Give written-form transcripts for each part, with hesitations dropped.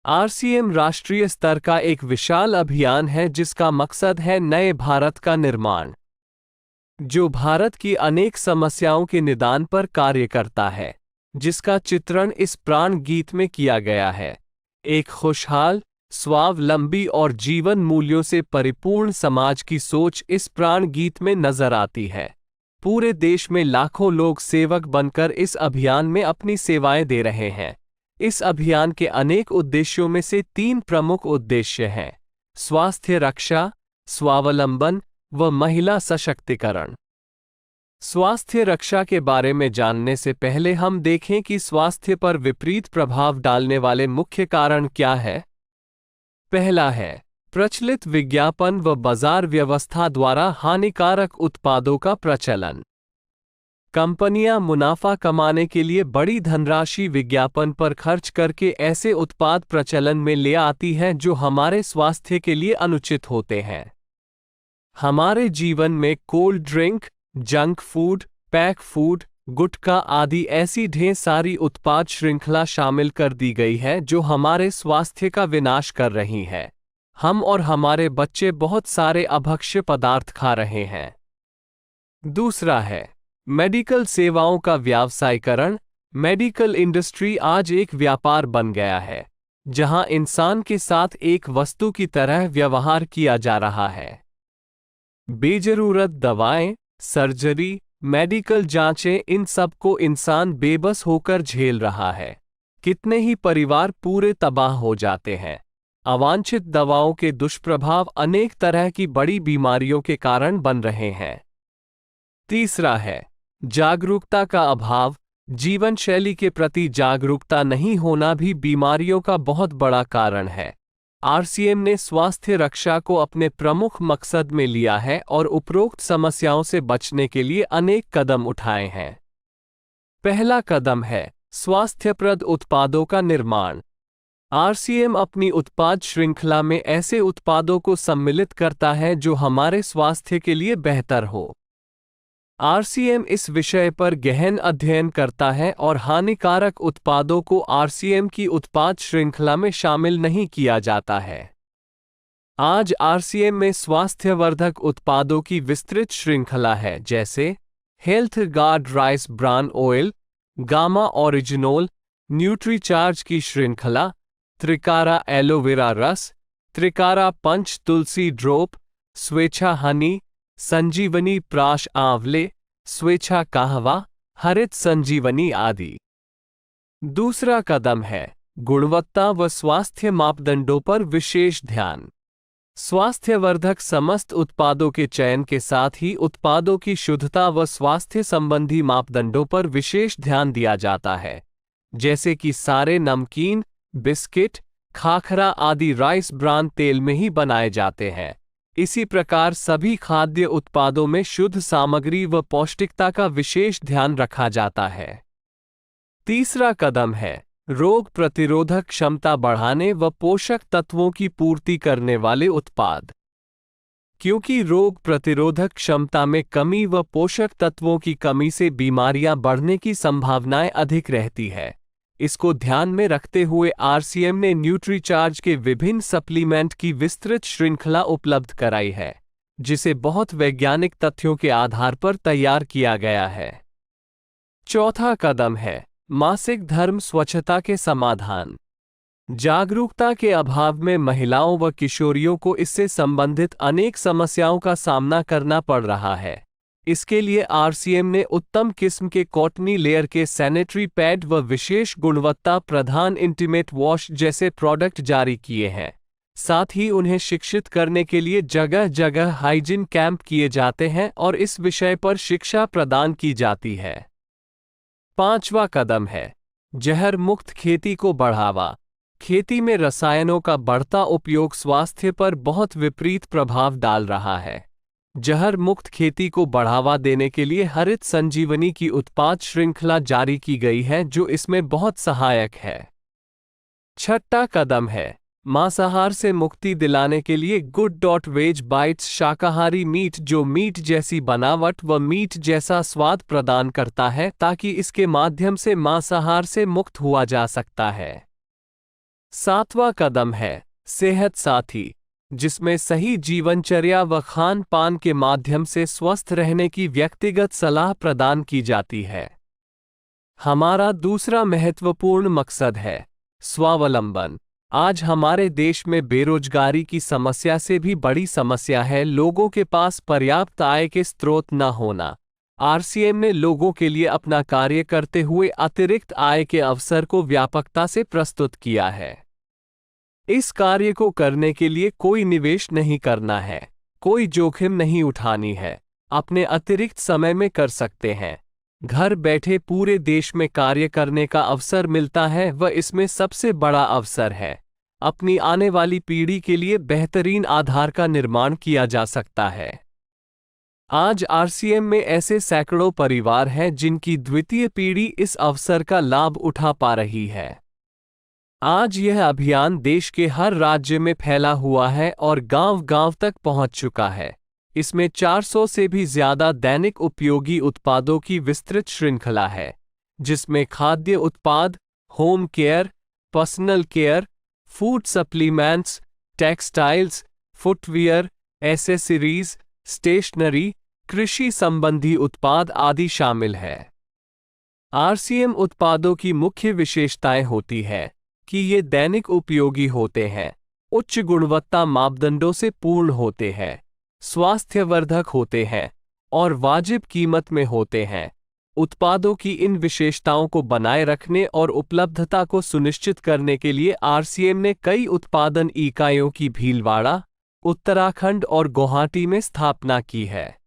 RCM राष्ट्रीय स्तर का एक विशाल अभियान है जिसका मकसद है नए भारत का निर्माण, जो भारत की अनेक समस्याओं के निदान पर कार्य करता है, जिसका चित्रण इस प्राण गीत में किया गया है। एक खुशहाल, स्वावलंबी और जीवन मूल्यों से परिपूर्ण समाज की सोच इस प्राण गीत में नजर आती है। पूरे देश में लाखों लोग सेवक बनकर इस अभियान में अपनी सेवाएं दे रहे हैं। इस अभियान के अनेक उद्देश्यों में से 3 प्रमुख उद्देश्य हैं: स्वास्थ्य रक्षा, स्वावलंबन व महिला सशक्तिकरण। स्वास्थ्य रक्षा के बारे में जानने से पहले हम देखें कि स्वास्थ्य पर विपरीत प्रभाव डालने वाले मुख्य कारण क्या है। पहला है प्रचलित विज्ञापन व बाजार व्यवस्था द्वारा हानिकारक उत्पादों का प्रचलन। कंपनियां मुनाफा कमाने के लिए बड़ी धनराशि विज्ञापन पर खर्च करके ऐसे उत्पाद प्रचलन में ले आती हैं जो हमारे स्वास्थ्य के लिए अनुचित होते हैं। हमारे जीवन में cold drink, junk food, pack food, गुटखा आदि ऐसी ढेर सारी उत्पाद श्रृंखला शामिल कर दी गई है जो हमारे स्वास्थ्य का विनाश कर रही है। हम और हमारे बच्चे बहुत सारे अभक्ष्य पदार्थ खा रहे हैं। दूसरा है मेडिकल सेवाओं का व्यावसायीकरण। मेडिकल इंडस्ट्री आज एक व्यापार बन गया है, जहां इंसान के साथ एक वस्तु की तरह व्यवहार किया जा रहा है। बेजरूरत दवाएं, सर्जरी, मेडिकल जांचें, इन सब को इंसान बेबस होकर झेल रहा है। कितने ही परिवार पूरे तबाह हो जाते हैं। अवांछित दवाओं के दुष्प्रभाव अनेक तरह की बड़ी बीमारियों के कारण बन रहे हैं। तीसरा है जागरूकता का अभाव। जीवन शैली के प्रति जागरूकता नहीं होना भी बीमारियों का बहुत बड़ा कारण है। आरसीएम ने स्वास्थ्य रक्षा को अपने प्रमुख मकसद में लिया है और उपरोक्त समस्याओं से बचने के लिए अनेक कदम उठाए हैं। पहला कदम है स्वास्थ्यप्रद उत्पादों का निर्माण। आरसीएम अपनी उत्पाद श्रृंखला में ऐसे उत्पादों को सम्मिलित करता है जो हमारे स्वास्थ्य के लिए बेहतर हो। आरसीएम इस विषय पर गहन अध्ययन करता है और हानिकारक उत्पादों को आरसीएम की उत्पाद श्रृंखला में शामिल नहीं किया जाता है। आज आरसीएम में स्वास्थ्यवर्धक उत्पादों की विस्तृत श्रृंखला है, जैसे health guard rice bran oil, gamma oryzanol, Nutricharge की श्रृंखला, त्रिकारा एलोवेरा रस, त्रिकारा पंच तुलसी ड्रॉप, स्वेच्छा हनी, संजीवनी प्राश आंवले, स्वेच्छा कहवा, हरित संजीवनी आदि। दूसरा कदम है गुणवत्ता व स्वास्थ्य मापदंडों पर विशेष ध्यान। स्वास्थ्यवर्धक समस्त उत्पादों के चयन के साथ ही उत्पादों की शुद्धता व स्वास्थ्य संबंधी मापदंडों पर विशेष ध्यान दिया जाता है, जैसे कि सारे नमकीन, बिस्किट, खाखरा आदि राइस ब्रान तेल में ही बनाए जाते हैं। इसी प्रकार सभी खाद्य उत्पादों में शुद्ध सामग्री व पौष्टिकता का विशेष ध्यान रखा जाता है। तीसरा कदम है रोग प्रतिरोधक क्षमता बढ़ाने व पोषक तत्वों की पूर्ति करने वाले उत्पाद। क्योंकि रोग प्रतिरोधक क्षमता में कमी व पोषक तत्वों की कमी से बीमारियां बढ़ने की संभावनाएं अधिक रहती है, इसको ध्यान में रखते हुए आरसीएम ने न्यूट्रीचार्ज के विभिन्न सप्लीमेंट की विस्तृत श्रृंखला उपलब्ध कराई है, जिसे बहुत वैज्ञानिक तथ्यों के आधार पर तैयार किया गया है। चौथा कदम है मासिक धर्म स्वच्छता के समाधान। जागरूकता के अभाव में महिलाओं व किशोरियों को इससे संबंधित अनेक समस्याओं का सामना करना पड़ रहा है। इसके लिए आरसीएम ने उत्तम किस्म के कॉटनी लेयर के सैनिटरी पैड व विशेष गुणवत्ता प्रधान इंटीमेट वॉश जैसे प्रोडक्ट जारी किए हैं। साथ ही उन्हें शिक्षित करने के लिए जगह जगह हाइजीन कैंप किए जाते हैं और इस विषय पर शिक्षा प्रदान की जाती है। पांचवा कदम है जहर मुक्त खेती को बढ़ावा। खेती में रसायनों का बढ़ता उपयोग स्वास्थ्य पर बहुत विपरीत प्रभाव डाल रहा है। जहर मुक्त खेती को बढ़ावा देने के लिए हरित संजीवनी की उत्पाद श्रृंखला जारी की गई है, जो इसमें बहुत सहायक है। छठा कदम है मांसाहार से मुक्ति दिलाने के लिए गुड.वेज बाइट्स शाकाहारी मीट, जो मीट जैसी बनावट व मीट जैसा स्वाद प्रदान करता है, ताकि इसके माध्यम से मांसाहार से मुक्त हुआ जा सकता है। सातवां कदम है सेहत साथी, जिसमें सही जीवनचर्या व खान पान के माध्यम से स्वस्थ रहने की व्यक्तिगत सलाह प्रदान की जाती है। हमारा दूसरा महत्वपूर्ण मकसद है स्वावलंबन। आज हमारे देश में बेरोजगारी की समस्या से भी बड़ी समस्या है लोगों के पास पर्याप्त आय के स्रोत न होना। आरसीएम ने लोगों के लिए अपना कार्य करते हुए अतिरिक्त आय के अवसर को व्यापकता से प्रस्तुत किया है। इस कार्य को करने के लिए कोई निवेश नहीं करना है, कोई जोखिम नहीं उठानी है, अपने अतिरिक्त समय में कर सकते हैं। घर बैठे पूरे देश में कार्य करने का अवसर मिलता है व इसमें सबसे बड़ा अवसर है अपनी आने वाली पीढ़ी के लिए बेहतरीन आधार का निर्माण किया जा सकता है। आज आरसीएम में ऐसे सैकड़ों परिवार हैं जिनकी द्वितीय पीढ़ी इस अवसर का लाभ उठा पा रही है। आज यह अभियान देश के हर राज्य में फैला हुआ है और गांव-गांव तक पहुंच चुका है। इसमें 400 से भी ज्यादा दैनिक उपयोगी उत्पादों की विस्तृत श्रृंखला है, जिसमें खाद्य उत्पाद, home care, personal care, food supplements, textiles, footwear, accessories, stationery, कृषि संबंधी उत्पाद आदि शामिल है। आरसीएम उत्पादों की मुख्य विशेषताएं होती है कि ये दैनिक उपयोगी होते हैं, उच्च गुणवत्ता मापदंडों से पूर्ण होते हैं, स्वास्थ्यवर्धक होते हैं और वाजिब कीमत में होते हैं। उत्पादों की इन विशेषताओं को बनाए रखने और उपलब्धता को सुनिश्चित करने के लिए आरसीएम ने कई उत्पादन इकाइयों की भीलवाड़ा, उत्तराखंड और गुवाहाटी में स्थापना की है।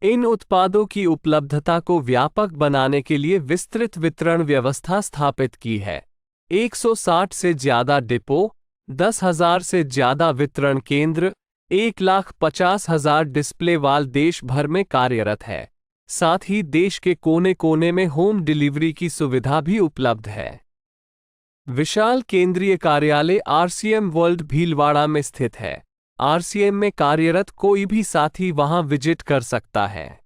इन उत्पादों की उपलब्धता को व्यापक बनाने के लिए विस्तृत वितरण व्यवस्था स्थापित की है। 160 से ज्यादा डिपो, 10,000 से ज्यादा वितरण केंद्र, 1,50,000 डिस्प्ले वाल देश भर में कार्यरत है। साथ ही देश के कोने कोने में होम डिलीवरी की सुविधा भी उपलब्ध है। विशाल केंद्रीय कार्यालय आरसीएम वर्ल्ड भीलवाड़ा में स्थित है। आरसीएम में कार्यरत कोई भी साथी वहां विजिट कर सकता है।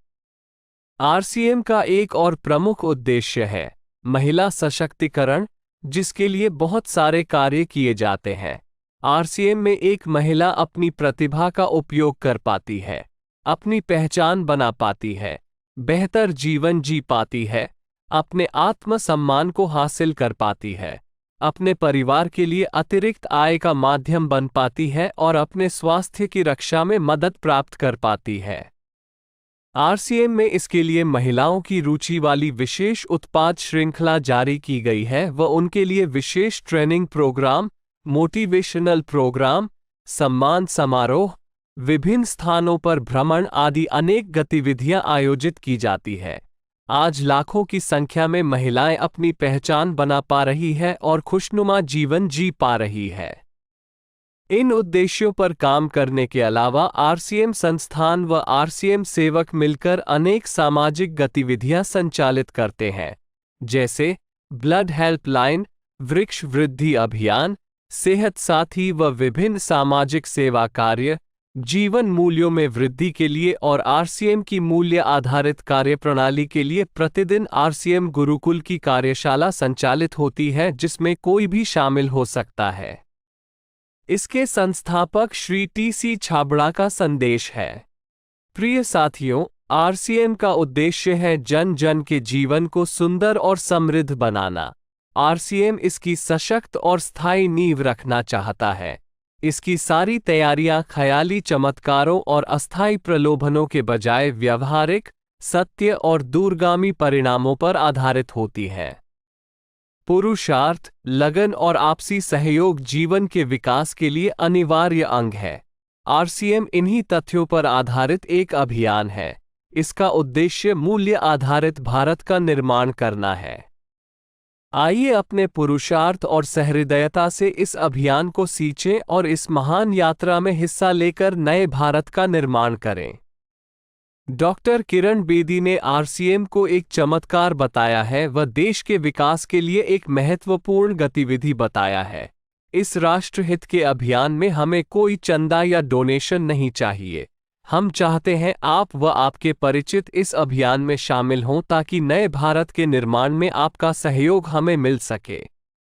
आरसीएम का एक और प्रमुख उद्देश्य है महिला सशक्तिकरण, जिसके लिए बहुत सारे कार्य किए जाते हैं। आरसीएम में एक महिला अपनी प्रतिभा का उपयोग कर पाती है, अपनी पहचान बना पाती है, बेहतर जीवन जी पाती है, अपने आत्मसम्मान को हासिल कर पाती है, अपने परिवार के लिए अतिरिक्त आय का माध्यम बन पाती है और अपने स्वास्थ्य की रक्षा में मदद प्राप्त कर पाती है। आरसीएम में इसके लिए महिलाओं की रुचि वाली विशेष उत्पाद श्रृंखला जारी की गई है व उनके लिए विशेष ट्रेनिंग प्रोग्राम, मोटिवेशनल प्रोग्राम, सम्मान समारोह, विभिन्न स्थानों पर भ्रमण आदि अनेक गतिविधियां आयोजित की जाती है। आज लाखों की संख्या में महिलाएं अपनी पहचान बना पा रही है और खुशनुमा जीवन जी पा रही है। इन उद्देश्यों पर काम करने के अलावा आरसीएम संस्थान व आरसीएम सेवक मिलकर अनेक सामाजिक गतिविधियां संचालित करते हैं, जैसे ब्लड हेल्पलाइन, वृक्ष वृद्धि अभियान, सेहत साथी व विभिन्न सामाजिक सेवा कार्य, जीवन मूल्यों में वृद्धि के लिए और आरसीएम की मूल्य आधारित कार्यप्रणाली के लिए प्रतिदिन आरसीएम गुरुकुल की कार्यशाला संचालित होती है, जिसमें कोई भी शामिल हो सकता है। इसके संस्थापक श्री टी.सी. छाबड़ा का संदेश है। प्रिय साथियों, आरसीएम का उद्देश्य है जन जन के जीवन को सुंदर और समृद्ध बनाना। आरसीएम इसकी सशक्त और स्थायी नींव रखना चाहता है। इसकी सारी तैयारियां ख्याली चमत्कारों और अस्थायी प्रलोभनों के बजाय व्यावहारिक, सत्य और दूरगामी परिणामों पर आधारित होती हैं। पुरुषार्थ, लगन और आपसी सहयोग जीवन के विकास के लिए अनिवार्य अंग है। आरसीएम इन्हीं तथ्यों पर आधारित एक अभियान है। इसका उद्देश्य मूल्य आधारित भारत का निर्माण करना है। आइए अपने पुरुषार्थ और सहृदयता से इस अभियान को सींचें और इस महान यात्रा में हिस्सा लेकर नए भारत का निर्माण करें। डॉक्टर किरण बेदी ने आरसीएम को एक चमत्कार बताया है व देश के विकास के लिए एक महत्वपूर्ण गतिविधि बताया है। इस राष्ट्रहित के अभियान में हमें कोई चंदा या डोनेशन नहीं चाहिए। हम चाहते हैं आप व आपके परिचित इस अभियान में शामिल हों ताकि नए भारत के निर्माण में आपका सहयोग हमें मिल सके।